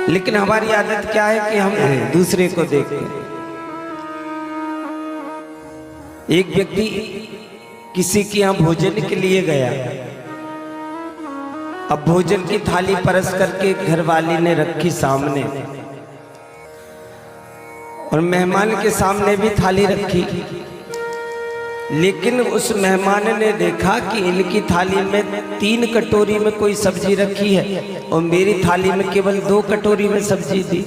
लेकिन हमारी आदत क्या है कि हम दूसरे को देखते हैं। एक व्यक्ति किसी के यहाँ भोजन के लिए गया। अब भोजन की थाली परस करके घरवाली ने रखी सामने, और मेहमान के सामने भी थाली रखी। लेकिन उस मेहमान ने देखा कि इनकी थाली में 3 कटोरी में कोई सब्जी रखी है और मेरी थाली में केवल 2 कटोरी में सब्जी दी।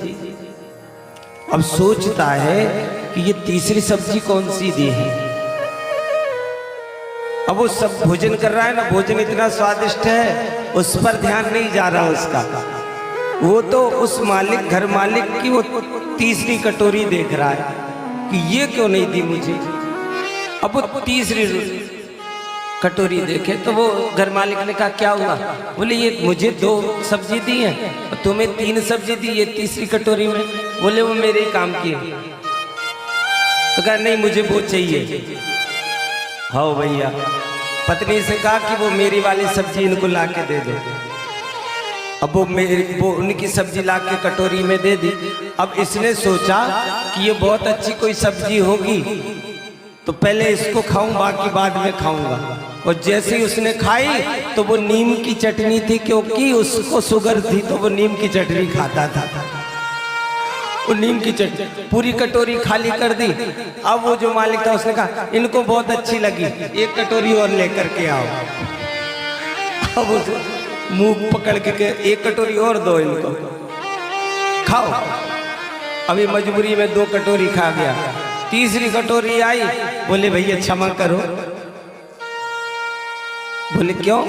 अब सोचता है कि ये तीसरी सब्जी कौन सी दी है। अब वो सब भोजन कर रहा है ना, भोजन इतना स्वादिष्ट है, उस पर ध्यान नहीं जा रहा उसका। वो तो उस मालिक, घर मालिक की वो तीसरी कटोरी देख रहा है कि ये क्यों नहीं दी मुझे। अब वो तीसरी कटोरी देखे तो वो घर मालिक ने कहा क्या हुआ। बोले ये मुझे 2 सब्जी दी है और तुम्हें 3 सब्जी दी, ये तीसरी कटोरी में। बोले वो मेरे ही काम की है। तो कहा नहीं मुझे वो चाहिए। हाँ भैया, पत्नी से कहा कि वो मेरी वाली सब्जी इनको ला के दे दो। अब वो उनकी सब्जी ला के कटोरी में दे दी। अब इसने सोचा कि ये बहुत अच्छी कोई सब्जी होगी तो पहले इसको खाऊं, बाकी बाद में खाऊंगा। और जैसे ही उसने खाई तो वो नीम की चटनी थी, क्योंकि उसको शुगर थी तो वो नीम की चटनी खाता था। वो नीम की चटनी पूरी कटोरी खाली कर दी। अब वो जो मालिक था उसने कहा इनको बहुत अच्छी लगी, 1 कटोरी और लेकर के आओ। अब मुंह पकड़ के 1 कटोरी और दो, इनको खाओ। अभी मजबूरी में 2 कटोरी खा गया। तीसरी कटोरी आई, बोले भैया क्षमा करो। बोले क्यों।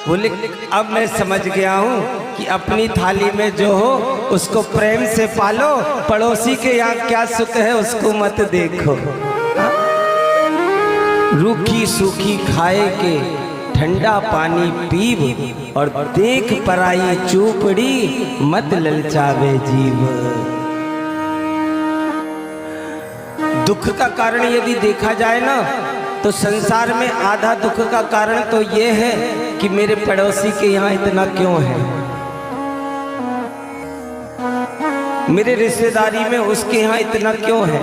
बोले अब मैं समझ गया हूं कि अपनी थाली में जो हो उसको प्रेम से पालो, पड़ोसी के यहाँ क्या सुख है उसको मत देखो। रूखी सूखी खाए के ठंडा पानी पीब, और देख पराई चूपड़ी मत ललचावे जीव। दुख का कारण यदि देखा जाए ना तो संसार में आधा दुख का कारण तो ये है कि मेरे पड़ोसी के यहाँ इतना क्यों है, मेरे रिश्तेदारी में उसके यहाँ इतना क्यों है।